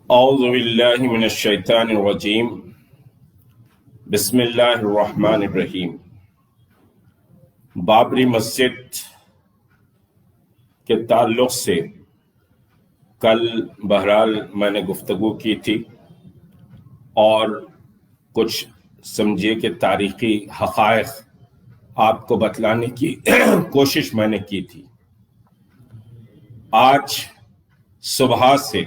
اعوذ باللہ من الشیطان الرجیم بسم اللہ الرحمن الرحیم۔ بابری مسجد کے تعلق سے کل بہرحال میں نے گفتگو کی تھی اور کچھ سمجھیے کہ تاریخی حقائق آپ کو بتلانے کی کوشش میں نے کی تھی۔ آج صبح سے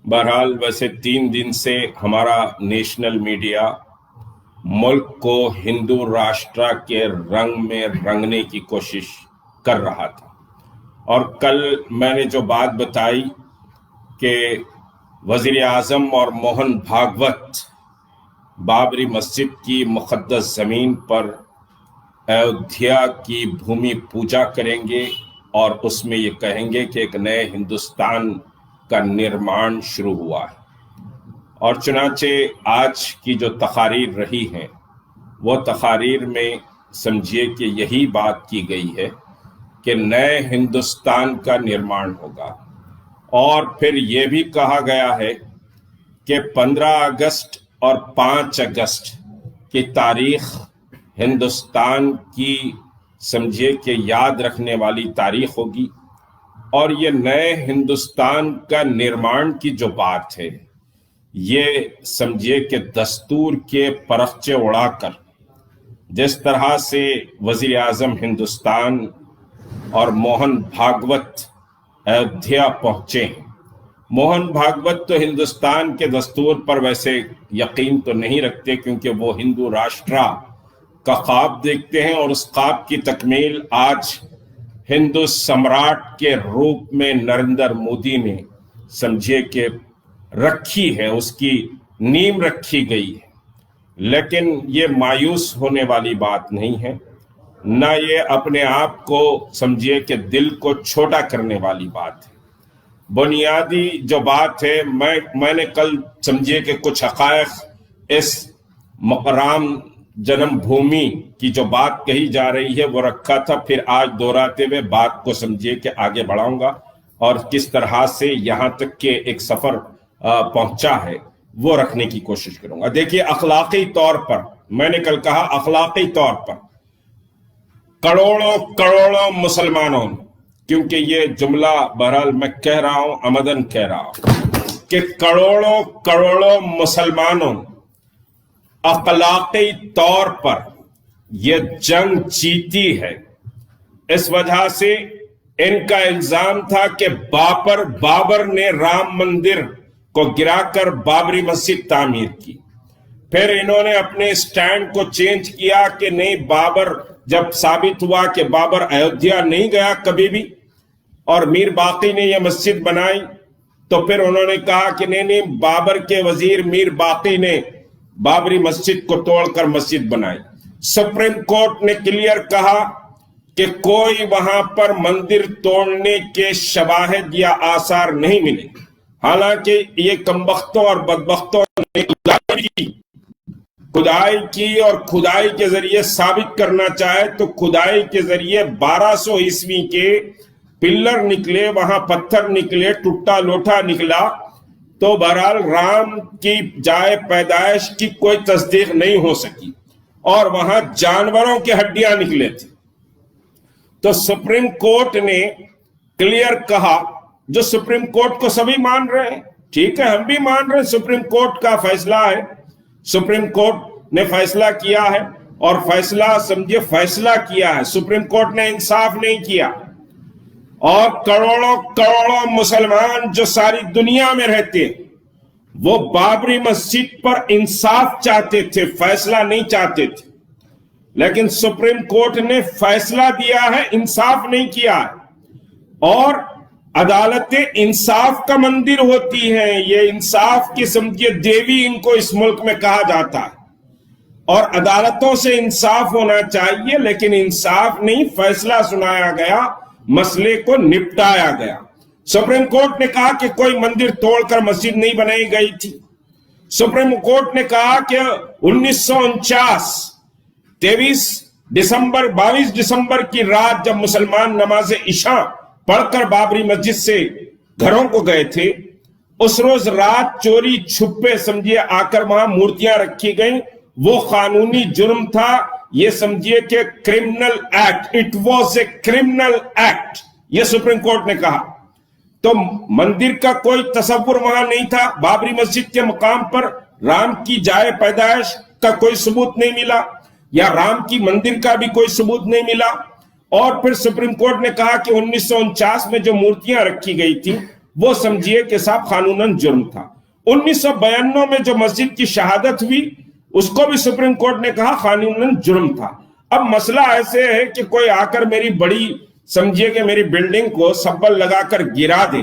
بہرحال ویسے 3 دن سے ہمارا نیشنل میڈیا ملک کو ہندو راشٹرا کے رنگ میں رنگنے کی کوشش کر رہا تھا، اور کل میں نے جو بات بتائی کہ وزیر اعظم اور موہن بھاگوت بابری مسجد کی مقدس زمین پر ایودھیا کی بھومی پوجا کریں گے اور اس میں یہ کہیں گے کہ ایک نئے ہندوستان کا نرمان شروع ہوا ہے، اور چنانچہ آج کی جو تقاریر رہی ہیں وہ تقاریر میں سمجھیے کہ یہی بات کی گئی ہے کہ نئے ہندوستان کا نرمان ہوگا، اور پھر یہ بھی کہا گیا ہے کہ 15 اگست اور 5 اگست کی تاریخ ہندوستان کی سمجھیے کہ یاد رکھنے والی تاریخ ہوگی، اور یہ نئے ہندوستان کا نرمان کی جو بات ہے یہ سمجھیے کہ دستور کے پرخچے اڑا کر جس طرح سے وزیر اعظم ہندوستان اور موہن بھاگوت ایودھیا پہنچے ہیں۔ موہن بھاگوت تو ہندوستان کے دستور پر ویسے یقین تو نہیں رکھتے، کیونکہ وہ ہندو راشٹرا کا خواب دیکھتے ہیں، اور اس خواب کی تکمیل آج ہندو سمراٹ کے روپ میں نریندر مودی نے سمجھے کہ رکھی ہے، اس کی نیم رکھی گئی ہے۔ لیکن یہ مایوس ہونے والی بات نہیں ہے، نہ یہ اپنے آپ کو سمجھیے کہ دل کو چھوٹا کرنے والی بات ہے۔ بنیادی جو بات ہے میں نے کل سمجھیے کہ کچھ حقائق اس رام جنم بھومی کی جو بات کہی جا رہی ہے وہ رکھا تھا، پھر آج دہراتے ہوئے بات کو سمجھیے کہ آگے بڑھاؤں گا، اور کس طرح سے یہاں تک کہ ایک سفر پہنچا ہے وہ رکھنے کی کوشش کروں گا۔ دیکھیے، اخلاقی طور پر میں نے کل کہا، اخلاقی طور پر کروڑوں مسلمانوں، کیونکہ یہ جملہ بہرحال میں کہہ رہا ہوں، عمدن کہہ رہا ہوں کہ کروڑوں مسلمانوں اخلاقی طور پر یہ جنگ جیتی ہے۔ اس وجہ سے ان کا الزام تھا کہ بابر نے رام مندر کو گرا کر بابری مسجد تعمیر کی، پھر انہوں نے اپنے سٹینڈ کو چینج کیا کہ نہیں، بابر جب ثابت ہوا کہ بابر ایودھیا نہیں گیا کبھی بھی اور میر باقی نے یہ مسجد بنائی، تو پھر انہوں نے کہا کہ نہیں، بابر کے وزیر میر باقی نے بابری مسجد کو توڑ کر مسجد بنائی۔ سپریم کورٹ نے کلیئر کہا کہ کوئی وہاں پر مندر توڑنے کے شواہد یا آثار نہیں ملے، حالانکہ یہ کمبختوں اور بدبختوں نے کھدائی کی اور کھدائی کے ذریعے ثابت کرنا چاہے تو کھدائی کے ذریعے 1200 عیسوی کے پلر نکلے، وہاں پتھر نکلے، ٹوٹا لوٹا نکلا، تو بہرحال رام کی جائے پیدائش کی کوئی تصدیق نہیں ہو سکی، اور وہاں جانوروں کے ہڈیاں نکلے تھے۔ تو سپریم کورٹ نے کلیئر کہا، جو سپریم کورٹ کو سبھی مان رہے ہیں، ٹھیک ہے، ہم بھی مان رہے ہیں، سپریم کورٹ کا فیصلہ ہے، سپریم کورٹ نے فیصلہ کیا ہے، اور فیصلہ سمجھے فیصلہ کیا ہے، سپریم کورٹ نے انصاف نہیں کیا، اور کروڑوں مسلمان جو ساری دنیا میں رہتے ہیں وہ بابری مسجد پر انصاف چاہتے تھے، فیصلہ نہیں چاہتے تھے، لیکن سپریم کورٹ نے فیصلہ دیا ہے، انصاف نہیں کیا ہے۔ اور عدالتیں انصاف کا مندر ہوتی ہیں، یہ انصاف کی سمجھیے دیوی ان کو اس ملک میں کہا جاتا ہے، اور عدالتوں سے انصاف ہونا چاہیے، لیکن انصاف نہیں، فیصلہ سنایا گیا، مسئلے کو نپٹایا گیا۔ سپریم کورٹ نے کہا کہ کوئی مندر توڑ کر مسجد نہیں بنائی گئی تھی۔ سپریم کورٹ نے کہا کہ 1949 22 دسمبر کی رات جب مسلمان نماز عشاء پڑھ کر بابری مسجد سے گھروں کو گئے تھے اس روز رات چوری چھپے سمجھیے آ کر وہاں مورتیاں رکھی گئیں، وہ قانونی جرم تھا، یہ سمجھیے کہ criminal act, it was a criminal act, یہ سپریم کورٹ نے کہا۔ تو مندر کا کوئی تصور وہاں نہیں تھا، بابری مسجد کے مقام پر رام کی جائے پیدائش کا کوئی ثبوت نہیں ملا، یا رام کی مندر کا بھی کوئی ثبوت نہیں ملا۔ اور پھر سپریم کورٹ نے کہا کہ 1949 میں جو مورتیاں رکھی گئی تھی وہ سمجھیے کہ صاحب قانوناً جرم تھا۔ 1992 میں جو مسجد کی شہادت ہوئی اس کو بھی سپریم کورٹ نے کہا قانوناً جرم تھا۔ اب مسئلہ ایسے ہے کہ کوئی آ کر میری بڑی سمجھیے کہ میری بلڈنگ کو سبل لگا کر گرا دے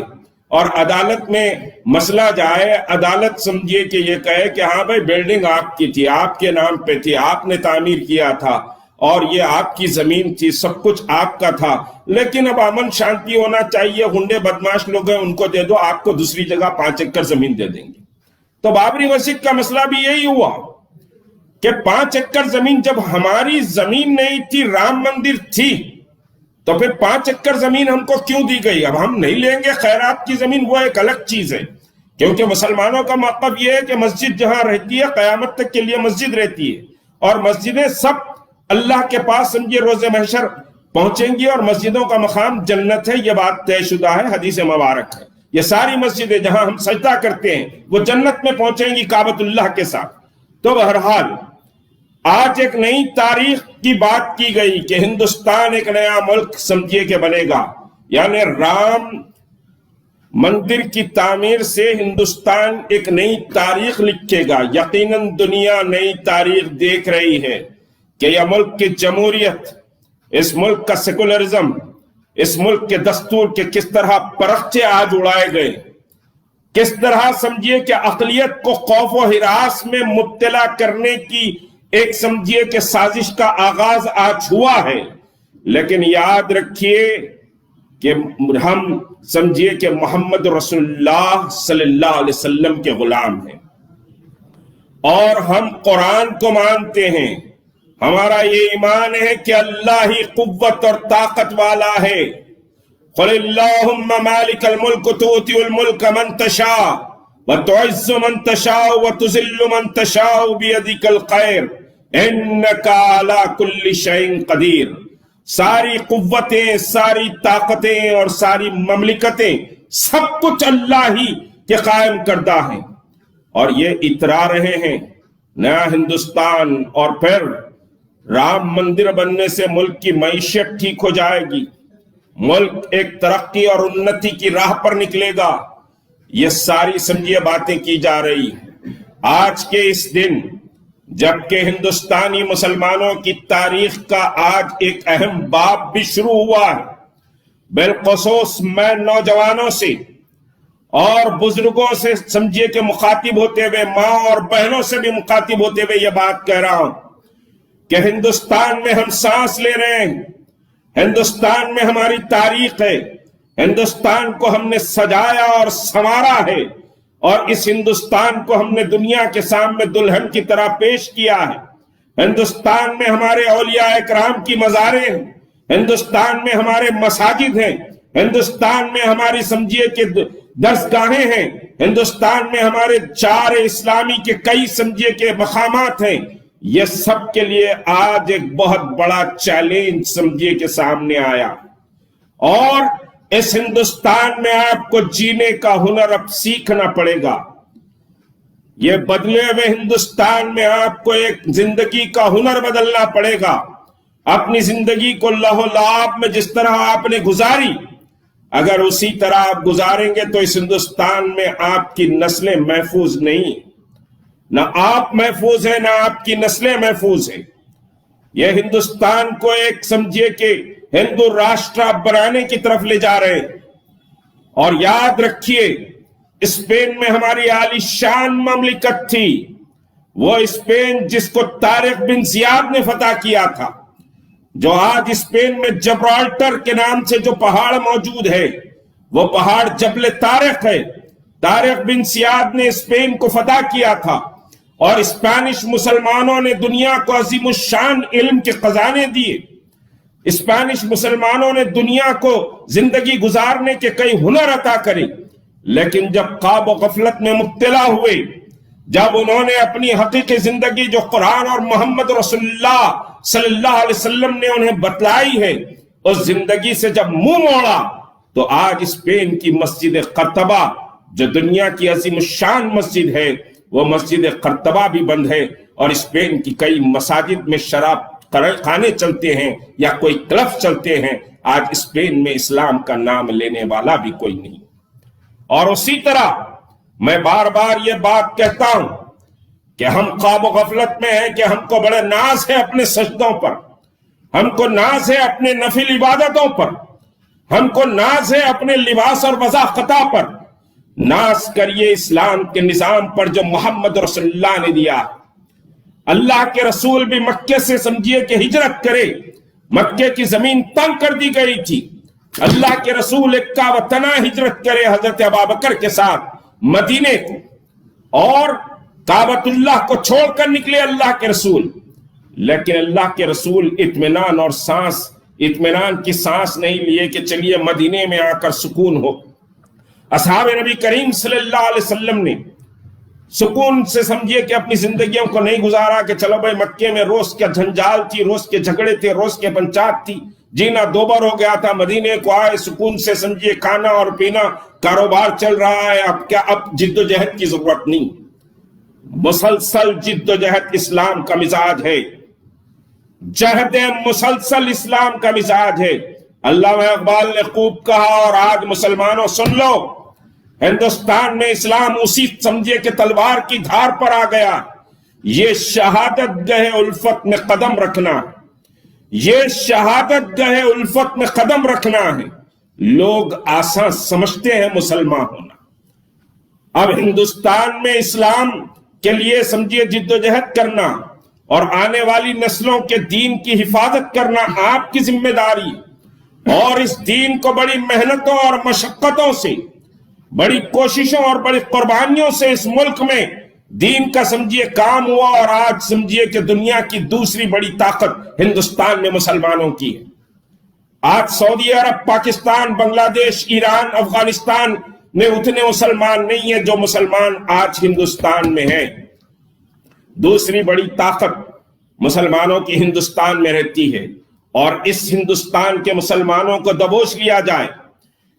اور عدالت میں مسئلہ جائے، عدالت سمجھیے کہ یہ کہے کہ ہاں بھائی بلڈنگ آپ کی تھی، آپ کے نام پہ تھی، آپ نے تعمیر کیا تھا اور یہ آپ کی زمین تھی، سب کچھ آپ کا تھا، لیکن اب امن شانتی ہونا چاہیے، غنڈے بدماش لوگ ہیں ان کو دے دو، آپ کو دوسری جگہ 5 ایکڑ زمین دے دیں گے۔ تو بابری مسجد کا مسئلہ بھی یہی ہوا کہ 5 ایکڑ زمین جب ہماری زمین نہیں تھی، رام مندر تھی، تو پھر 5 ایکڑ زمین ہم کو کیوں دی گئی؟ اب ہم نہیں لیں گے خیرات کی زمین، وہ ایک الگ چیز ہے، کیونکہ مسلمانوں کا موقف یہ ہے کہ مسجد جہاں رہتی ہے قیامت تک کے لیے مسجد رہتی ہے، اور مسجدیں سب اللہ کے پاس سمجھے روز محشر پہنچیں گی، اور مسجدوں کا مقام جنت ہے، یہ بات طے شدہ ہے، حدیث مبارک ہے۔ یہ ساری مسجدیں جہاں ہم سجدہ کرتے ہیں وہ جنت میں پہنچیں گی کعبۃ اللہ کے ساتھ۔ تو بہرحال آج ایک نئی تاریخ کی بات کی گئی کہ ہندوستان ایک نیا ملک سمجھیے کہ بنے گا، یعنی رام مندر کی تعمیر سے ہندوستان ایک نئی تاریخ لکھے گا۔ یقیناً دنیا نئی تاریخ دیکھ رہی ہے کہ یہ ملک کی جمہوریت، اس ملک کا سیکولرزم، اس ملک کے دستور کے کس طرح پرخچے آج اڑائے گئے، کس طرح سمجھیے کہ اقلیت کو خوف و ہراس میں مبتلا کرنے کی ایک سمجھیے کہ سازش کا آغاز آج ہوا ہے۔ لیکن یاد رکھیے کہ ہم سمجھیے کہ محمد رسول اللہ صلی اللہ علیہ وسلم کے غلام ہیں، اور ہم قرآن کو مانتے ہیں، ہمارا یہ ایمان ہے کہ اللہ ہی قوت اور طاقت والا ہے۔ قل اللہم مالک الملک تؤتی الملک من تشاء وتعز من تشاء وتذل من تشاء بیدک الخیر انک علی کل شیء قدیر۔ ساری قوتیں، ساری طاقتیں اور ساری مملکتیں سب کچھ اللہ ہی کے قائم کردہ ہیں، اور یہ اترا رہے ہیں نیا ہندوستان، اور پھر رام مندر بننے سے ملک کی معیشت ٹھیک ہو جائے گی، ملک ایک ترقی اور انتی کی راہ پر نکلے گا۔ یہ ساری سمجھیے باتیں کی جا رہی ہیں آج کے اس دن، جبکہ ہندوستانی مسلمانوں کی تاریخ کا آج ایک اہم باب بھی شروع ہوا ہے۔ بالخصوص میں نوجوانوں سے اور بزرگوں سے سمجھیے کہ مخاطب ہوتے ہوئے، ماں اور بہنوں سے بھی مخاطب ہوتے ہوئے یہ بات کہہ رہا ہوں کہ ہندوستان میں ہم سانس لے رہے ہیں، ہندوستان میں ہماری تاریخ ہے، ہندوستان کو ہم نے سجایا اور سنوارا ہے، اور اس ہندوستان کو ہم نے دنیا کے سامنے دلہن کی طرح پیش کیا ہے۔ ہندوستان میں ہمارے اولیاء اکرام کی مزاریں ہیں، ہندوستان میں ہمارے مساجد ہیں، ہندوستان میں ہماری سمجھیے کہ درسگاہیں ہیں، ہندوستان میں ہمارے چار اسلامی کے کئی سمجھیے کہ مقامات ہیں۔ یہ سب کے لیے آج ایک بہت بڑا چیلنج سمجھیے کہ سامنے آیا، اور اس ہندوستان میں آپ کو جینے کا ہنر اب سیکھنا پڑے گا۔ یہ بدلے ہوئے ہندوستان میں آپ کو ایک زندگی کا ہنر بدلنا پڑے گا۔ اپنی زندگی کو لہو لعاب میں جس طرح آپ نے گزاری، اگر اسی طرح آپ گزاریں گے تو اس ہندوستان میں آپ کی نسلیں محفوظ نہیں، نہ آپ محفوظ ہیں، نہ آپ کی نسلیں محفوظ ہیں۔ یہ ہندوستان کو ایک سمجھیے کہ ہندو راشٹر بنانے کی طرف لے جا رہے ہیں۔ اور یاد رکھیے، اسپین میں ہماری عالی شان مملکت تھی، وہ اسپین جس کو طارق بن زیاد نے فتح کیا تھا، جو آج اسپین میں جبرالٹر کے نام سے جو پہاڑ موجود ہے، وہ پہاڑ جبل طارق ہے۔ طارق بن زیاد نے اسپین کو فتح کیا تھا، اور اسپینش مسلمانوں نے دنیا کو عظیم الشان علم کے خزانے دیے۔ اسپینش مسلمانوں نے دنیا کو زندگی گزارنے کے کئی ہنر عطا کرے، لیکن جب خواب و غفلت میں مبتلا ہوئے، جب انہوں نے اپنی حقیقی زندگی جو قرآن اور محمد رسول اللہ صلی اللہ علیہ وسلم نے انہیں بتلائی ہے، اس زندگی سے جب منہ موڑا، تو آج اسپین کی مسجد قرطبہ جو دنیا کی عظیم الشان مسجد ہے، وہ مسجد قرطبہ بھی بند ہے، اور اسپین کی کئی مساجد میں شراب خانے چلتے ہیں یا کوئی کلب چلتے ہیں۔ آج اسپین میں اسلام کا نام لینے والا بھی کوئی نہیں۔ اور اسی طرح میں بار بار یہ بات کہتا ہوں کہ ہم خواب و غفلت میں ہیں کہ ہم کو بڑے ناز ہے اپنے سجدوں پر، ہم کو ناز ہے اپنے نفل عبادتوں پر، ہم کو ناز ہے اپنے لباس اور وضاحت پر۔ ناز کریے اسلام کے نظام پر جو محمد رسول اللہ نے دیا۔ اللہ کے رسول بھی مکے سے سمجھیے کہ ہجرت کرے، مکے کی زمین تنگ کر دی گئی تھی، اللہ کے رسول اکا و تنا ہجرت کرے حضرت ابوبکر کے ساتھ مدینے کو، اور کعبۃ اللہ کو چھوڑ کر نکلے اللہ کے رسول، لیکن اللہ کے رسول اطمینان کی سانس نہیں لیے کہ چلیے مدینے میں آ کر سکون ہو۔ اصحاب نبی کریم صلی اللہ علیہ وسلم نے سکون سے سمجھیے کہ اپنی زندگیوں کو نہیں گزارا کہ چلو بھائی مکے میں روز کے جھنجال تھی، روز کے جھگڑے تھے، روز کے پنچات تھی، جینا دوبر ہو گیا تھا، مدینے کو آئے سکون سے سمجھیے کھانا اور پینا، کاروبار چل رہا ہے، اب جد و جہد کی ضرورت نہیں۔ مسلسل جد و جہد اسلام کا مزاج ہے، جہد مسلسل اسلام کا مزاج ہے۔ علامہ اقبال نے خوب کہا، اور آج مسلمانوں سن لو، ہندوستان میں اسلام اسی سمجھے کہ تلوار کی دھار پر آ گیا۔ یہ شہادت گہ الفت میں قدم رکھنا، یہ شہادت گہ الفت میں قدم رکھنا ہے۔ لوگ آسان سمجھتے ہیں مسلمان ہونا۔ اب ہندوستان میں اسلام کے لیے سمجھیے جد و جہد کرنا اور آنے والی نسلوں کے دین کی حفاظت کرنا آپ کی ذمہ داری، اور اس دین کو بڑی محنتوں اور مشقتوں سے، بڑی کوششوں اور بڑی قربانیوں سے اس ملک میں دین کا سمجھیے کام ہوا، اور آج سمجھیے کہ دنیا کی دوسری بڑی طاقت ہندوستان میں مسلمانوں کی ہے۔ آج سعودی عرب، پاکستان، بنگلہ دیش، ایران، افغانستان میں اتنے مسلمان نہیں ہیں جو مسلمان آج ہندوستان میں ہیں۔ دوسری بڑی طاقت مسلمانوں کی ہندوستان میں رہتی ہے، اور اس ہندوستان کے مسلمانوں کو دبوچ لیا جائے،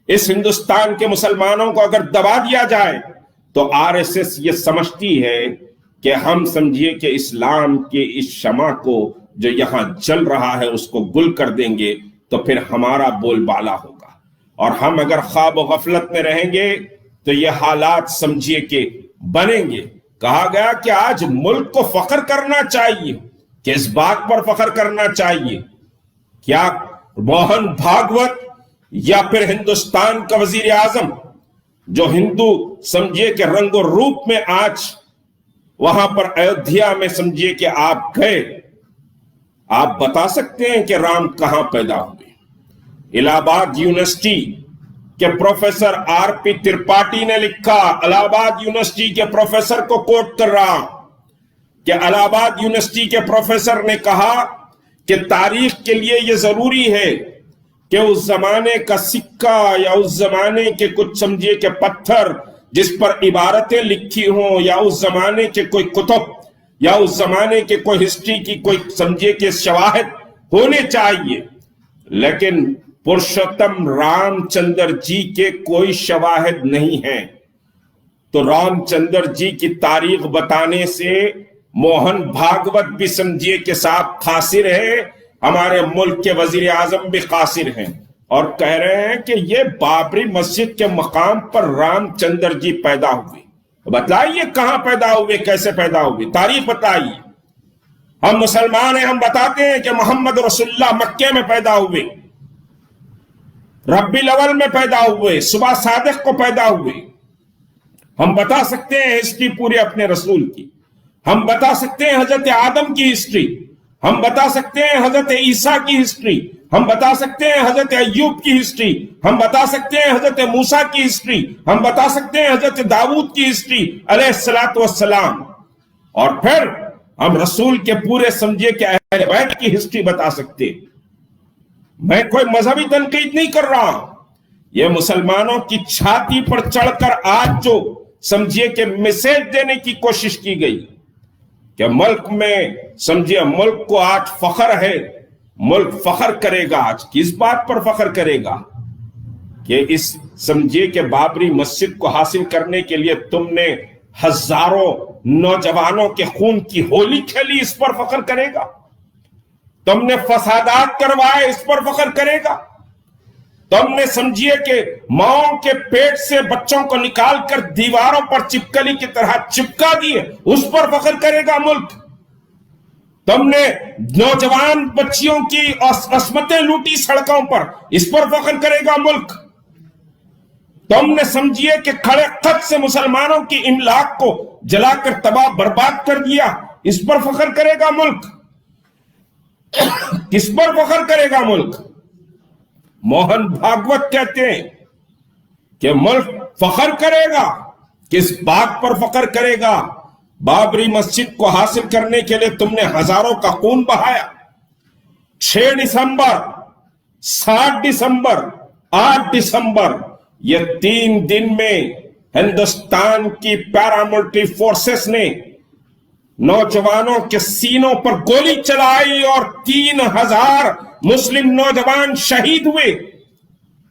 اس ہندوستان کے مسلمانوں کو اگر دبا دیا جائے، تو آر ایس ایس یہ سمجھتی ہے کہ ہم سمجھیے کہ اسلام کے اس شمع کو جو یہاں جل رہا ہے اس کو گل کر دیں گے، تو پھر ہمارا بول بالا ہوگا، اور ہم اگر خواب و غفلت میں رہیں گے تو یہ حالات سمجھیے کہ بنیں گے۔ کہا گیا کہ آج ملک کو فخر کرنا چاہیے، کہ اس بات پر فخر کرنا چاہیے کیا موہن بھاگوت یا پھر ہندوستان کا وزیر اعظم جو ہندو سمجھیے کہ رنگ و روپ میں آج وہاں پر ایودھیا میں سمجھیے کہ آپ گئے، آپ بتا سکتے ہیں کہ رام کہاں پیدا ہوئے؟ الہ آباد یونیورسٹی کے پروفیسر آر پی ترپاٹی نے لکھا، الہ آباد یونیورسٹی کے پروفیسر کو کوٹ کر رہا کہ الہ آباد یونیورسٹی کے پروفیسر نے کہا کہ تاریخ کے لیے یہ ضروری ہے کہ اس زمانے کا سکہ یا اس زمانے کے کچھ سمجھیے کہ پتھر جس پر عبارتیں لکھی ہوں، یا اس زمانے کے کوئی کتب، یا اس زمانے کے کوئی ہسٹری کی کوئی سمجھیے کہ شواہد ہونے چاہیے، لیکن پرشوتم رام چندر جی کے کوئی شواہد نہیں ہیں۔ تو رام چندر جی کی تاریخ بتانے سے موہن بھاگوت بھی سمجھیے کہ صاحب قاصر ہے، ہمارے ملک کے وزیر اعظم بھی قاصر ہیں، اور کہہ رہے ہیں کہ یہ بابری مسجد کے مقام پر رام چندر جی پیدا ہوئے۔ بتائیے کہاں پیدا ہوئے، کیسے پیدا ہوئے، تاریخ بتائیے۔ ہم مسلمان ہیں، ہم بتاتے ہیں کہ محمد رسول اللہ مکے میں پیدا ہوئے، ربیع الاول میں پیدا ہوئے، صبح صادق کو پیدا ہوئے۔ ہم بتا سکتے ہیں ہسٹری پورے اپنے رسول کی، ہم بتا سکتے ہیں حضرت آدم کی ہسٹری، ہم بتا سکتے ہیں حضرت عیسیٰ کی ہسٹری، ہم بتا سکتے ہیں حضرت ایوب کی ہسٹری، ہم بتا سکتے ہیں حضرت موسیٰ کی ہسٹری، ہم بتا سکتے ہیں حضرت داؤد کی ہسٹری علیہ السلام، اور پھر ہم رسول کے پورے سمجھے کہ اہل بیت کی ہسٹری بتا سکتے۔ میں کوئی مذہبی تنقید نہیں کر رہا، یہ مسلمانوں کی چھاتی پر چڑھ کر آج جو سمجھیے کہ میسج دینے کی کوشش کی گئی کہ ملک میں سمجھیے ملک کو آج فخر ہے، ملک فخر کرے گا، آج کس بات پر فخر کرے گا کہ اس سمجھیے کہ بابری مسجد کو حاصل کرنے کے لیے تم نے ہزاروں نوجوانوں کے خون کی ہولی کھیلی، اس پر فخر کرے گا؟ تم نے فسادات کروائے، اس پر فخر کرے گا؟ تم نے سمجھیے کہ ماؤں کے پیٹ سے بچوں کو نکال کر دیواروں پر چپکلی کی طرح چپکا دیے، اس پر فخر کرے گا ملک؟ تم نے نوجوان بچیوں کی عصمتیں لوٹی سڑکوں پر، اس پر فخر کرے گا ملک؟ تم نے سمجھیے کہ کھڑے خط سے مسلمانوں کی املاک کو جلا کر تباہ برباد کر دیا، اس پر فخر کرے گا ملک؟ کس پر فخر کرے گا ملک؟ موہن بھاگوت کہتے ہیں کہ ملک فخر کرے گا، کس بات پر فخر کرے گا؟ بابری مسجد کو حاصل کرنے کے لیے تم نے ہزاروں کا خون بہایا۔ 6 دسمبر، 7 دسمبر، 8 دسمبر، یہ 3 دن میں ہندوستان کی پیراملٹری فورسز نے نوجوانوں کے سینوں پر گولی چلائی اور 3000 مسلم نوجوان شہید ہوئے،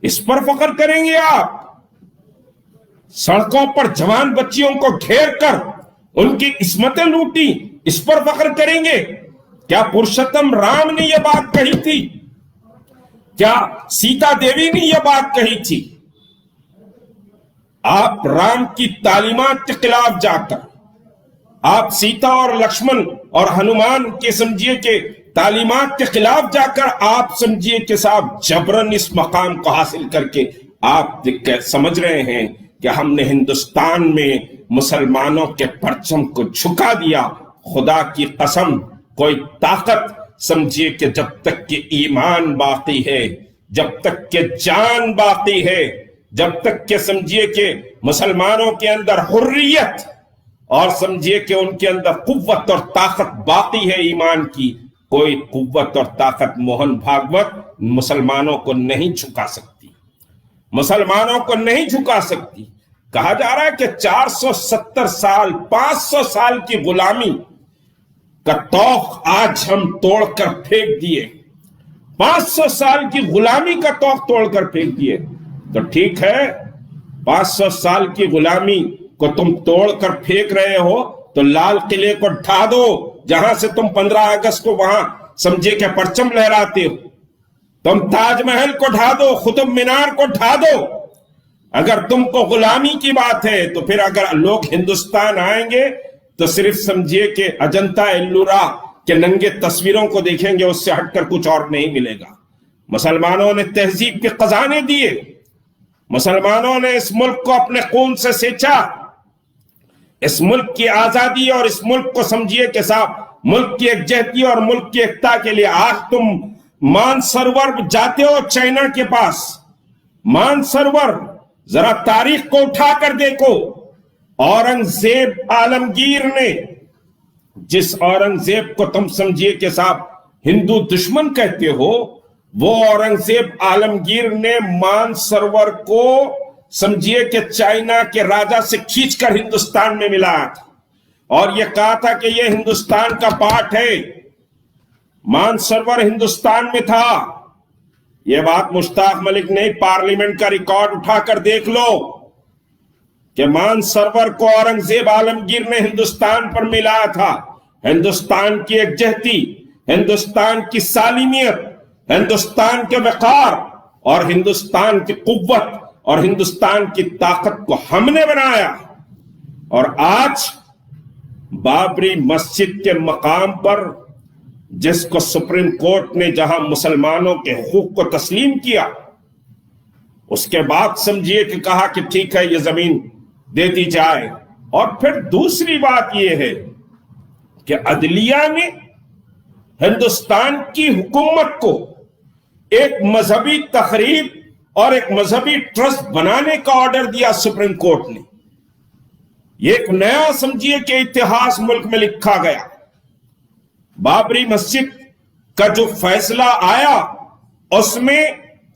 اس پر فخر کریں گے آپ؟ سڑکوں پر جوان بچیوں کو گھیر کر ان کی عصمتیں لوٹی، اس پر فخر کریں گے؟ کیا پرشوتم رام نے یہ بات کہی تھی؟ کیا سیتا دیوی نے یہ بات کہی تھی؟ آپ رام کی تعلیمات کے خلاف جا کر، آپ سیتا اور لکشمن اور ہنومان کے سمجھیے کہ تعلیمات کے خلاف جا کر آپ سمجھیے کہ صاحب جبرن اس مقام کو حاصل کر کے آپ سمجھ رہے ہیں کہ ہم نے ہندوستان میں مسلمانوں کے پرچم کو جھکا دیا۔ خدا کی قسم، کوئی طاقت سمجھیے کہ جب تک کہ ایمان باقی ہے، جب تک کہ جان باقی ہے، جب تک کہ سمجھیے کہ مسلمانوں کے اندر حریت اور سمجھیے کہ ان کے اندر قوت اور طاقت باقی ہے ایمان کی، کوئی قوت اور طاقت موہن بھاگوت مسلمانوں کو نہیں جھکا سکتی، مسلمانوں کو نہیں جھکا سکتی۔ کہا جا رہا ہے کہ 470 سال 500 سال کی غلامی کا توق آج ہم توڑ کر پھینک دیے، 500 سال کی غلامی کا توق توڑ کر پھینک دیے۔ تو ٹھیک ہے، 500 سال کی غلامی کو تم توڑ کر پھینک رہے ہو تو لال قلعے کو ڈھا دو، جہاں سے تم 15 اگست کو وہاں سمجھے کہ پرچم لہراتے ہو۔ تم تاج محل کو ڈھا دو، قطب مینار کو ڈھا دو۔ اگر تم کو غلامی کی بات ہے تو پھر اگر لوگ ہندوستان آئیں گے تو صرف سمجھیے کہ اجنتا ایلورا کے ننگے تصویروں کو دیکھیں گے، اس سے ہٹ کر کچھ اور نہیں ملے گا۔ مسلمانوں نے تہذیب کے خزانے دیے، مسلمانوں نے اس ملک کو اپنے خون سے سینچا، اس ملک کی آزادی اور اس ملک کو سمجھیے کہ صاحب ملک کی یکجہتی اور ملک کی ایکتا کے لیے۔ آج تم مان سروور جاتے ہو چائنا کے پاس، مان سروور ذرا تاریخ کو اٹھا کر دیکھو۔ اورنگزیب عالمگیر نے، جس اورنگزیب کو تم سمجھیے کہ صاحب ہندو دشمن کہتے ہو، وہ اورنگزیب عالمگیر نے مان سروور کو سمجھیے کہ چائنا کے راجا سے کھینچ کر ہندوستان میں ملایا تھا اور یہ کہا تھا کہ یہ ہندوستان کا پارٹ ہے۔ مان سروور ہندوستان میں تھا، یہ بات مشتاق ملک نے پارلیمنٹ کا ریکارڈ اٹھا کر دیکھ لو کہ مان سروور کو اورنگزیب عالمگیر نے ہندوستان پر ملایا تھا۔ ہندوستان کی یکجہتی، ہندوستان کی سالمیت، ہندوستان کے وقار اور ہندوستان کی قوت اور ہندوستان کی طاقت کو ہم نے بنایا۔ اور آج بابری مسجد کے مقام پر جس کو سپریم کورٹ نے جہاں مسلمانوں کے حقوق کو تسلیم کیا، اس کے بعد سمجھیے کہ کہا کہ ٹھیک ہے یہ زمین دے دی جائے۔ اور پھر دوسری بات یہ ہے کہ عدلیہ نے ہندوستان کی حکومت کو ایک مذہبی تقریب اور ایک مذہبی ٹرسٹ بنانے کا آرڈر دیا سپریم کورٹ نے۔ یہ ایک نیا سمجھیے کہ اتہاس ملک میں لکھا گیا۔ بابری مسجد کا جو فیصلہ آیا اس میں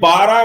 12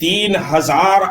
3000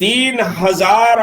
3000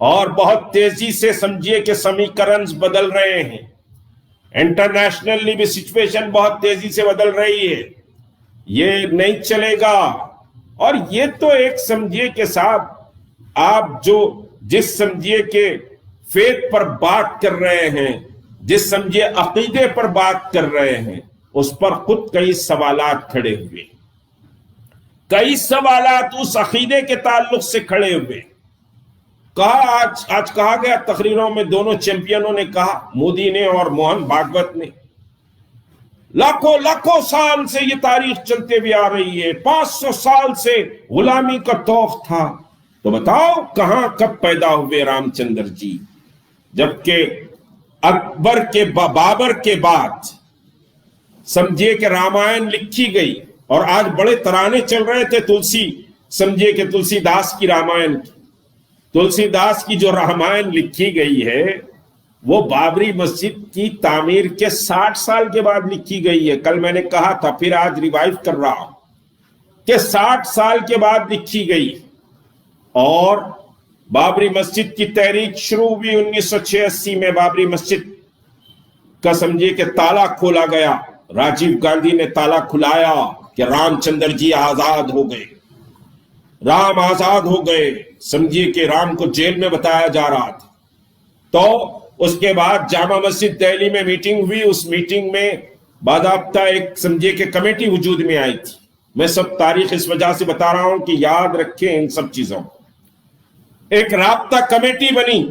اور بہت تیزی سے سمجھیے کہ سمیکرنز بدل رہے ہیں. انٹرنیشنلی بھی سچویشن بہت تیزی سے بدل رہی ہے. یہ نہیں چلے گا. اور یہ تو ایک سمجھیے کہ صاحب آپ جس سمجھیے کہ فیتھ پر بات کر رہے ہیں, جس سمجھے عقیدے پر بات کر رہے ہیں, اس پر خود کئی سوالات کھڑے ہوئے. کئی سوالات اس عقیدے کے تعلق سے کھڑے ہوئے. آج کہا گیا تقریروں میں, دونوں چیمپئنوں نے کہا, مودی نے اور موہن بھاگوت نے, لاکھوں سال سے یہ تاریخ چلتے بھی آ رہی ہے, 500 سال سے غلامی کا طوق تھا. تو بتاؤ کہاں کب پیدا ہوئے رام چندر جی؟ جبکہ بابر کے بعد سمجھیے کہ رامائن لکھی گئی, اور آج بڑے ترانے چل رہے تھے سمجھیے کہ تلسی داس کی رامائن کی. تلسی داس کی جو رامائن لکھی گئی ہے وہ بابری مسجد کی تعمیر کے 60 سال کے بعد لکھی گئی ہے. کل میں نے کہا تھا, پھر آج ریوائیو کر رہا ہوں کہ 60 سال کے بعد لکھی گئی. اور بابری مسجد کی تحریک شروع ہوئی 1986 میں. بابری مسجد کا سمجھیے کہ تالا کھولا گیا, راجیو گاندھی نے تالا کھلایا کہ رام چندر جی آزاد ہو گئے, رام آزاد ہو گئے. سمجھیے کہ رام کو جیل میں بتایا جا رہا تھا. تو اس کے بعد جامع مسجد دہلی میں میٹنگ ہوئی. اس میٹنگ میں باضابطہ ایک سمجھیے کہ کمیٹی وجود میں آئی تھی. میں سب تاریخ اس وجہ سے بتا رہا ہوں کہ یاد رکھیں ان سب چیزوں کو. ایک رابطہ کمیٹی بنی,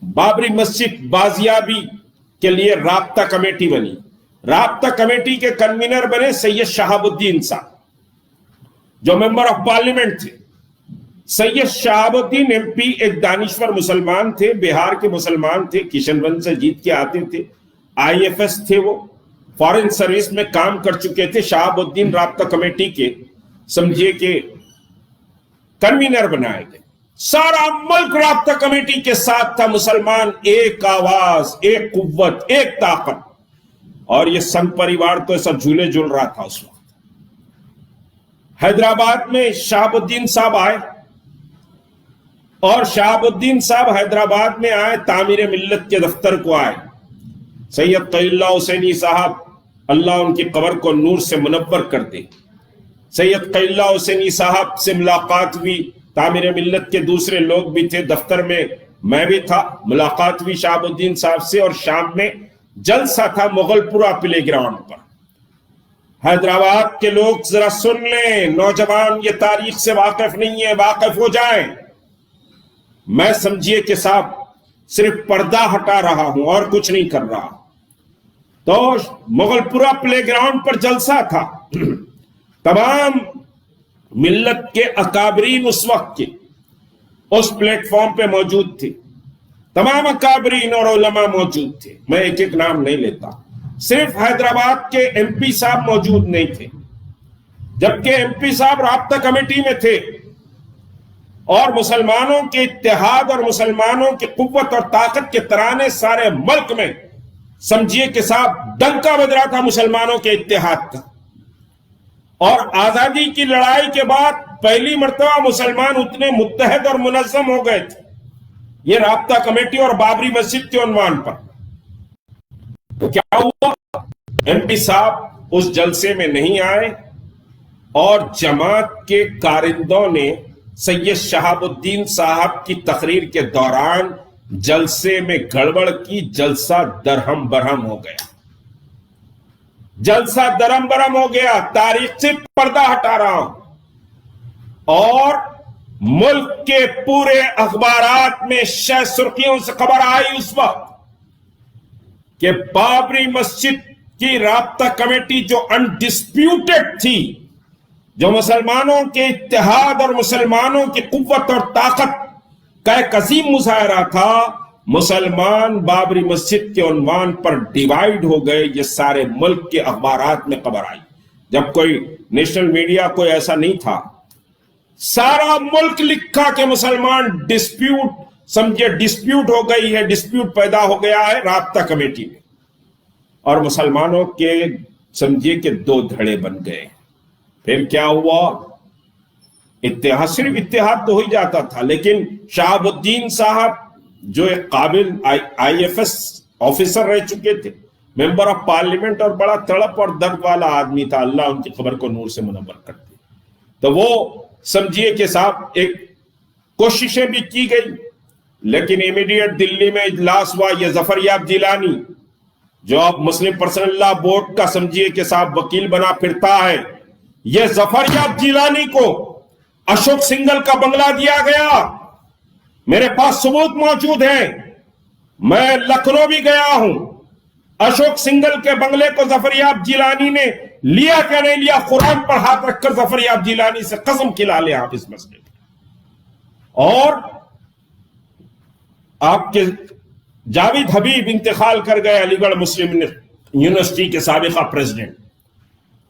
بابری مسجد بازیابی کے لیے رابطہ کمیٹی بنی. رابطہ کمیٹی کے کنوینر بنے سید شہاب الدین صاحب, جو ممبر آف پارلیمنٹ تھے. سید شہاب الدین ایم پی ایک دانشور مسلمان تھے, بہار کے مسلمان تھے, کشن گنج سے جیت کے آتے تھے, IFS تھے, وہ فارن سروس میں کام کر چکے تھے. شہاب الدین رابطہ کمیٹی کے سمجھیے کہ کنوینر بنائے گئے. سارا ملک رابطہ کمیٹی کے ساتھ تھا. مسلمان ایک آواز, ایک قوت, ایک طاقت. اور یہ سنگ پریوار تو ایسا جھولے جھول رہا تھا اس وقت. حیدرآباد میں شہاب الدین صاحب آئے, اور شہاب الدین صاحب حیدرآباد میں آئے, تعمیر ملت کے دفتر کو آئے. سید قلی اللہ حسینی صاحب, اللہ ان کی قبر کو نور سے منور کر دے, سید قلی اللہ حسینی صاحب سے ملاقات ہوئی. تعمیر ملت کے دوسرے لوگ بھی تھے دفتر میں بھی تھا. ملاقات ہوئی شہاب الدین صاحب سے, اور شام میں جلسہ تھا مغل پورہ پلے گراؤنڈ پر. حیدرآباد کے لوگ ذرا سن لیں, نوجوان یہ تاریخ سے واقف نہیں ہے, واقف ہو جائیں. میں سمجھیے کہ صاحب صرف پردہ ہٹا رہا ہوں اور کچھ نہیں کر رہا. تو مغل پورہ پلے گراؤنڈ پر جلسہ تھا. تمام ملت کے اکابرین اس وقت کے اس پلیٹ فارم پہ موجود تھے. تمام اکابرین اور علماء موجود تھے. میں ایک ایک نام نہیں لیتا. صرف حیدرآباد کے ایم پی صاحب موجود نہیں تھے, جبکہ ایم پی صاحب رابطہ کمیٹی میں تھے. اور مسلمانوں کے اتحاد اور مسلمانوں کی قوت اور طاقت کے ترانے سارے ملک میں سمجھیے کہ صاحب ڈنکا بج رہا تھا مسلمانوں کے اتحاد کا. اور آزادی کی لڑائی کے بعد پہلی مرتبہ مسلمان اتنے متحد اور منظم ہو گئے تھے, یہ رابطہ کمیٹی اور بابری مسجد کے عنوان پر. تو کیا ہوا, ایم پی صاحب اس جلسے میں نہیں آئے, اور جماعت کے کارندوں نے سید شہاب الدین صاحب کی تقریر کے دوران جلسے میں گڑبڑ کی. جلسہ درہم برہم ہو گیا, جلسہ درہم برہم ہو گیا. تاریخ سے پردہ ہٹا رہا ہوں, اور ملک کے پورے اخبارات میں شہ سرخیوں سے خبر آئی اس وقت کہ بابری مسجد کی رابطہ کمیٹی جو انڈسپیوٹڈ تھی, جو مسلمانوں کے اتحاد اور مسلمانوں کی قوت اور طاقت کا ایک عظیم مظاہرہ تھا, مسلمان بابری مسجد کے عنوان پر ڈیوائیڈ ہو گئے. یہ سارے ملک کے اخبارات میں خبر آئی. جب کوئی نیشنل میڈیا کوئی ایسا نہیں تھا, سارا ملک لکھا کہ مسلمان ڈسپیوٹ ہو گئی ہے, ڈسپیوٹ پیدا ہو گیا ہے رابطہ کمیٹی میں. اور مسلمانوں کے سمجھیے کہ دو دھڑے بن گئے. پھر کیا ہوا, اتحاد صرف اتحاد تو ہو ہی جاتا تھا، لیکن شہاب الدین صاحب جو ایک قابل آئی ایف ایس آفیسر رہ چکے تھے، ممبر آف پارلیمنٹ، اور بڑا تڑپ اور درد والا آدمی تھا، اللہ ان کی قبر کو نور سے منور کرتے، تو وہ سمجھیے کہ صاحب ایک کوششیں بھی کی گئی، لیکن امیڈیٹ دلی میں اجلاس ہوا، یہ ظفر یاب جیلانی جو اب مسلم پرسنل لا بورڈ کا سمجھیے کہ صاحب وکیل بنا پھرتا ہے، یہ ظفر یاب جیلانی کو اشوک سنگل کا بنگلہ دیا گیا، میرے پاس ثبوت موجود ہیں، میں لکھنؤ بھی گیا ہوں، اشوک سنگل کے بنگلے کو ظفر یاب جیلانی نے لیا کہ نہیں لیا، قرآن پر ہاتھ رکھ کر ظفر یاب جیلانی سے قسم کھلا لیں آپ اس مسئلے پر۔ اور آپ کے جاوید حبیب انتقال کر گئے، علی گڑھ مسلم یونیورسٹی کے سابقہ پریزیڈنٹ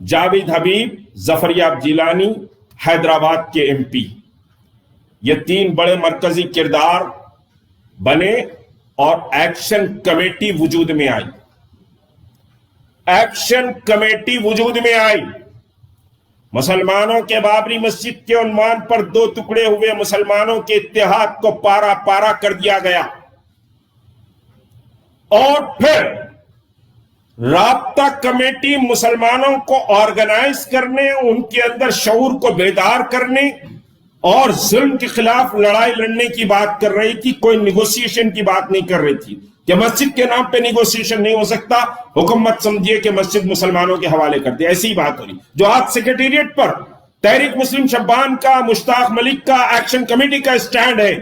جاوید حبیب، ظفر یاب جیلانی، حیدرآباد کے ایم پی، یہ تین بڑے مرکزی کردار بنے اور ایکشن کمیٹی وجود میں آئی، ایکشن کمیٹی وجود میں آئی۔ مسلمانوں کے بابری مسجد کے عنوان پر دو ٹکڑے ہوئے مسلمانوں کے اتحاد کو پارا پارا کر دیا گیا، اور پھر رابطہ کمیٹی مسلمانوں کو آرگنائز کرنے، ان کے اندر شعور کو بیدار کرنے اور ظلم کے خلاف لڑائی لڑنے کی بات کر رہی تھی، کوئی نیگوسیشن کی بات نہیں کر رہی تھی کہ مسجد کے نام پہ نیگوسیشن نہیں ہو سکتا، حکومت سمجھیے کہ مسجد مسلمانوں کے حوالے کر دے، ایسی بات ہو رہی۔ جو آج سیکریٹریٹ پر تحریک مسلم شبان کا، مشتاق ملک کا، ایکشن کمیٹی کا اسٹینڈ ہے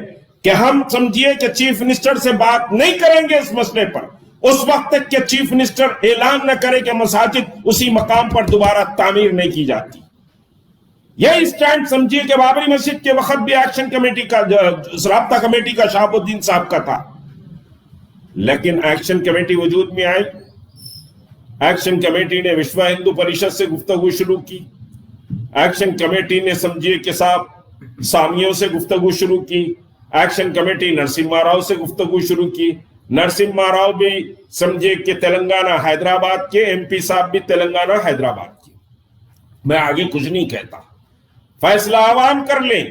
کہ ہم سمجھیے کہ چیف منسٹر سے بات نہیں کریں گے اس مسئلے پر، اس وقت تک کہ چیف منسٹر اعلان نہ کرے کہ مساجد اسی مقام پر دوبارہ تعمیر نہیں کی جاتی۔ یہ اسٹینڈ سمجھیے کہ بابری مسجد کے وقت بھی ایکشن کمیٹی کا، رابطہ کمیٹی کا شہاب الدین صاحب کا تھا، لیکن ایکشن کمیٹی وجود میں آئی، ایکشن کمیٹی نے وشو ہندو پریشد سے گفتگو شروع کی، ایکشن کمیٹی نے سمجھیے کہ صاحب سامیوں سے گفتگو شروع کی، ایکشن کمیٹی نرسمہا راؤ سے گفتگو شروع کی، نرسمہا راؤ بھی سمجھے کہ تلنگانہ حیدرآباد کے، ایم پی صاحب بھی تلنگانہ حیدرآباد کے۔ میں آگے کچھ نہیں کہتا، فیصلہ عوام کر لیں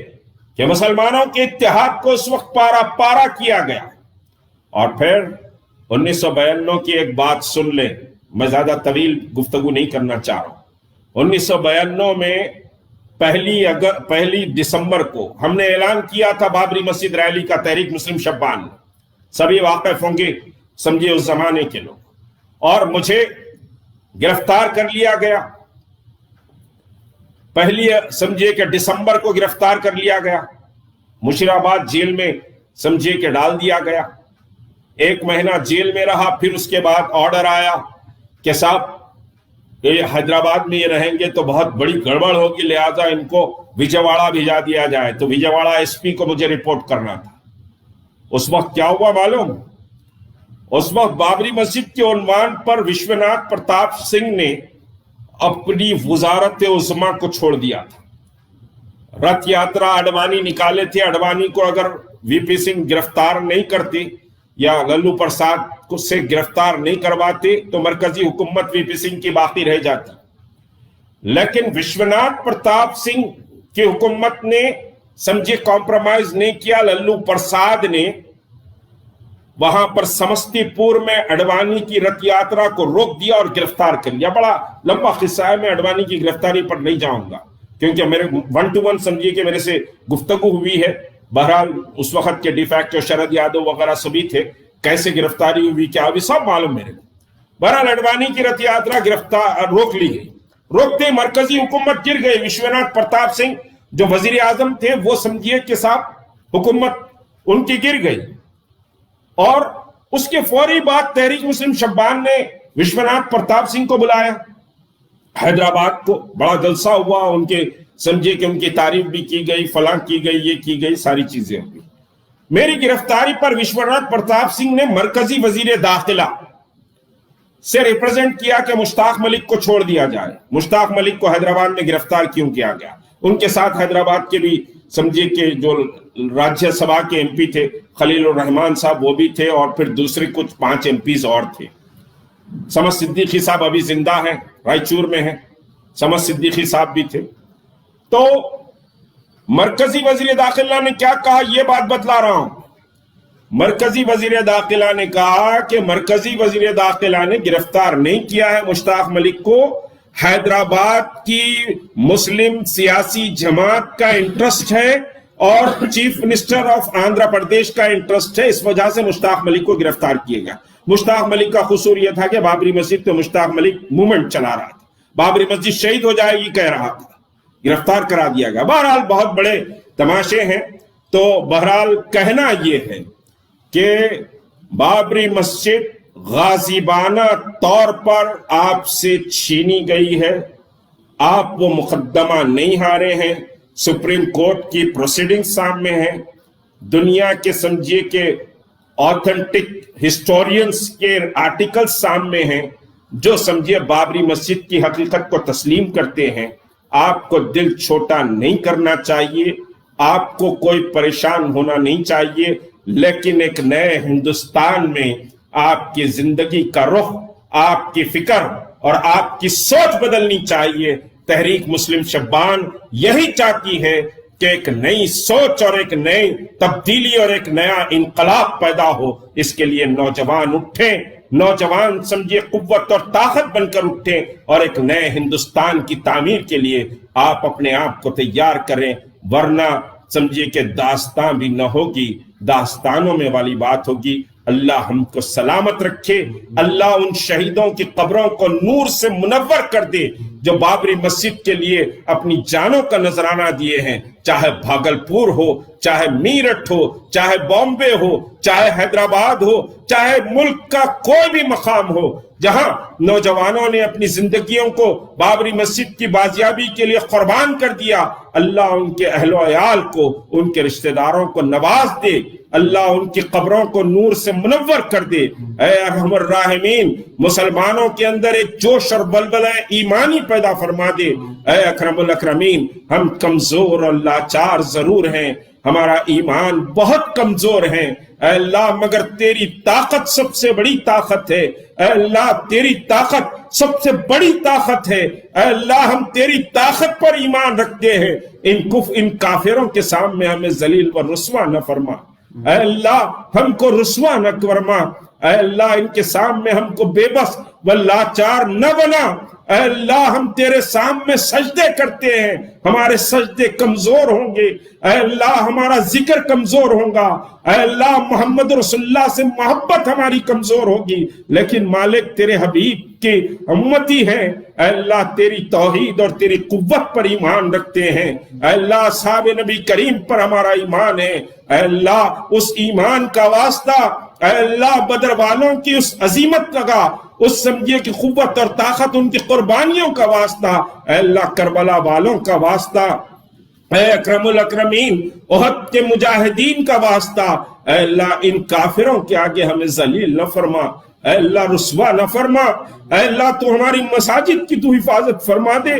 کہ مسلمانوں کے اتحاد کو اس وقت پارا پارا کیا گیا۔ اور پھر 1952 کی ایک بات سن لیں، میں زیادہ طویل گفتگو نہیں کرنا چاہ رہا ہوں۔ 1952 میں پہلی دسمبر کو ہم نے اعلان کیا تھا بابری مسجد ریلی کا، تحریک مسلم شبان، سبھی واقف ہوں گے سمجھے اس زمانے کے لوگ، اور مجھے گرفتار کر لیا گیا، پہلی سمجھے کہ دسمبر کو گرفتار کر لیا گیا، مشیرآباد جیل میں سمجھے کہ ڈال دیا گیا، 1 مہینہ جیل میں رہا، پھر اس کے بعد آرڈر آیا کہ صاحب یہ حیدرآباد میں یہ رہیں گے تو بہت بڑی گڑبڑ ہوگی، لہذا ان کو وجےواڑا بھیجا دیا جائے، تو وجےواڑا ایس پی کو مجھے رپورٹ کرنا تھا۔ اس وقت کیا ہوا معلوم؟ اس وقت بابری مسجد کے عنوان پر وشوناتھ پرتاپ سنگھ نے اپنی وزارت عظمیٰ کو چھوڑ دیا تھا، رتھ یاترا اڈوانی نکالے تھے، اڈوانی کو اگر وی پی سنگھ گرفتار نہیں کرتے یا للو پرساد کو سے گرفتار نہیں کرواتے تو مرکزی حکومت وی پی سنگھ کی باقی رہ جاتی، لیکن وشوناتھ پرتاپ سنگھ کی حکومت نے سمجھے کمپرومائز نہیں کیا، للو پرساد نے وہاں پر سمستی پور میں اڈوانی کی رتھ یاترا کو روک دیا اور گرفتار کر لیا۔ بڑا لمبا قصہ ہے، میں اڈوانی کی گرفتاری پر نہیں جاؤں گا کیونکہ میرے 1 to 1 سمجھیے کہ میرے سے گفتگو ہوئی ہے، بہرحال اس وقت کے ڈی فیکٹو شرد یادو وغیرہ سبھی تھے، کیسے گرفتاری ہوئی کیا ہوئی سب معلوم میرے کو۔ بہرحال اڈوانی کی رتھ یاترا گرفتار روک لی گئی، روکتے مرکزی حکومت گر گئی، وشوناتھ پرتاپ سنگھ جو وزیر اعظم تھے وہ سمجھیے کہ صاحب حکومت ان کی گر گئی، اور اس کے فوری بعد تحریک مسلم شبان نے وشوناتھ پرتاپ سنگھ کو بلایا حیدرآباد کو، بڑا جلسہ ہوا، ان کے سمجھے کہ ان کی تعریف بھی کی گئی، فلاں کی گئی، یہ کی گئی، ساری چیزیں ہوئی۔ میری گرفتاری پر وشوناتھ پرتاپ سنگھ نے مرکزی وزیر داخلہ سے ریپرزینٹ کیا کہ مشتاق ملک کو چھوڑ دیا جائے، مشتاق ملک کو حیدرآباد میں گرفتار کیوں کیا گیا؟ ان کے ساتھ حیدرآباد کے بھی سمجھے کہ جو راجیہ سبھا کے ایم پی تھے خلیل الرحمان صاحب وہ بھی تھے، اور پھر دوسرے کچھ 5 ایم پیز اور تھے۔ سمد صدیقی صاحب ابھی زندہ ہیں، رائچور میں ہیں، سمد صدیقی صاحب بھی تھے۔ تو مرکزی وزیر داخلہ نے کیا کہا یہ بات بتلا رہا ہوں. مرکزی وزیر داخلہ نے کہا کہ مرکزی وزیر داخلہ نے گرفتار نہیں کیا ہے مشتاق ملک کو، حیدرآباد کی مسلم سیاسی جماعت کا انٹرسٹ ہے اور chief minister of Andhra Pradesh کا انٹرسٹ ہے، اس وجہ سے مشتاق ملک کو گرفتار کیے گا. مشتاق ملک کا قصور یہ تھا کہ بابری مسجد تو مشتاق ملک موومنٹ چلا رہا تھا، بابری مسجد شہید ہو جائے گی کہہ رہا تھا، گرفتار کرا دیا گیا. بہرحال بہت بڑے تماشے ہیں. تو بہرحال کہنا یہ ہے کہ بابری مسجد غاصبانہ طور پر آپ سے چھینی گئی ہے، آپ وہ مقدمہ نہیں ہارے ہیں، سپریم کورٹ کی پروسیڈنگ سامنے ہیں، دنیا کے سمجھیے کہ آتھنٹک ہسٹورینز کے آرٹیکل سامنے ہیں جو سمجھیے بابری مسجد کی حقیقت کو تسلیم کرتے ہیں. آپ کو دل چھوٹا نہیں کرنا چاہیے، آپ کو کوئی پریشان ہونا نہیں چاہیے، لیکن ایک نئے ہندوستان میں آپ کی زندگی کا رخ، آپ کی فکر اور آپ کی سوچ بدلنی چاہیے. تحریک مسلم شبان یہی چاہتی ہے کہ ایک نئی سوچ اور ایک نئی تبدیلی اور ایک نیا انقلاب پیدا ہو. اس کے لیے نوجوان اٹھیں، نوجوان سمجھے قوت اور طاقت بن کر اٹھیں اور ایک نئے ہندوستان کی تعمیر کے لیے آپ اپنے آپ کو تیار کریں، ورنہ سمجھے کہ داستان بھی نہ ہوگی، داستانوں میں والی بات ہوگی. اللہ ہم کو سلامت رکھے، اللہ ان شہیدوں کی قبروں کو نور سے منور کر دے جو بابری مسجد کے لیے اپنی جانوں کا نذرانہ دیے ہیں، چاہے بھاگلپور ہو، چاہے میرٹھ ہو، چاہے بامبے ہو، چاہے حیدرآباد ہو، چاہے ملک کا کوئی بھی مقام ہو جہاں نوجوانوں نے اپنی زندگیوں کو بابری مسجد کی بازیابی کے لیے قربان کر دیا. اللہ ان کے اہل و عیال کو، ان کے رشتہ داروں کو نواز دے، اللہ ان کی قبروں کو نور سے منور کر دے. اے ارحم الراحمین، مسلمانوں کے اندر ایک جوش اور بلبلہ ایمانی پیدا فرما دے. اے اکرم الاکرمین، ہم کمزور اور لاچار ضرور ہیں، ہمارا ایمان بہت کمزور ہے اے اللہ، مگر تیری طاقت سب سے بڑی طاقت ہے. اے اللہ تیری طاقت سب سے بڑی طاقت ہے. اے اللہ ہم تیری طاقت پر ایمان رکھتے ہیں، ان کافروں کے سامنے ہمیں ذلیل و رسوا نہ فرما. اے اللہ ہم کو رسوا نہ فرما. اے اللہ ان کے سامنے ہم کو بے بس و لاچار نہ بنا. اے اللہ ہم تیرے سامنے سجدے کرتے ہیں، ہمارے سجدے کمزور ہوں گے. اے اللہ ہمارا ذکر کمزور ہوگا. اے اللہ محمد رسول اللہ سے محبت ہماری کمزور ہوگی، لیکن مالک تیرے حبیب کی امتی ہے. اے اللہ تیری توحید اور تیری قوت پر ایمان رکھتے ہیں. اے اللہ اصحاب نبی کریم پر ہمارا ایمان ہے. اے اللہ اس ایمان کا واسطہ، اے اللہ بدر والوں کی اس عظیمت لگا، اس سمجھے کی قوت اور طاقت، ان کی قربانیوں کا واسطہ، اے اللہ کربلا والوں کا واسطہ، اے اکرم الاکرمین احد کے مجاہدین کا واسطہ، اے اللہ ان کافروں کے آگے ہمیں ذلیل نہ فرما. اے اللہ رسوا نہ فرما. اے اللہ تو ہماری مساجد کی تو حفاظت فرما دے.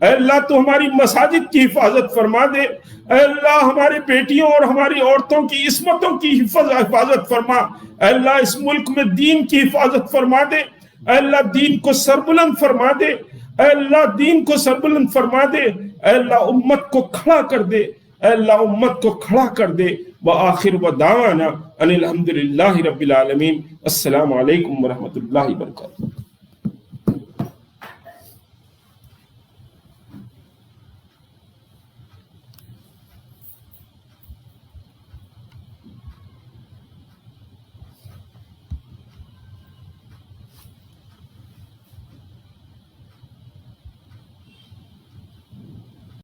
اے اللہ تو ہماری مساجد کی حفاظت فرما دے. اے اللہ ہماری بیٹیوں اور ہماری عورتوں کی عصمتوں کی حفاظت فرما. اے اللہ اس ملک میں دین کی حفاظت فرما دے. اے اللہ دین کو سربلند فرما دے. اے اللہ دین کو سربلند فرما دے. اے اللہ امت کو کھڑا کر دے. اے اللہ امت کو کھڑا کر دے. وآخر دعوانا ان الحمدللہ رب العالمین. السلام علیکم ورحمۃ اللہ وبرکاتہ.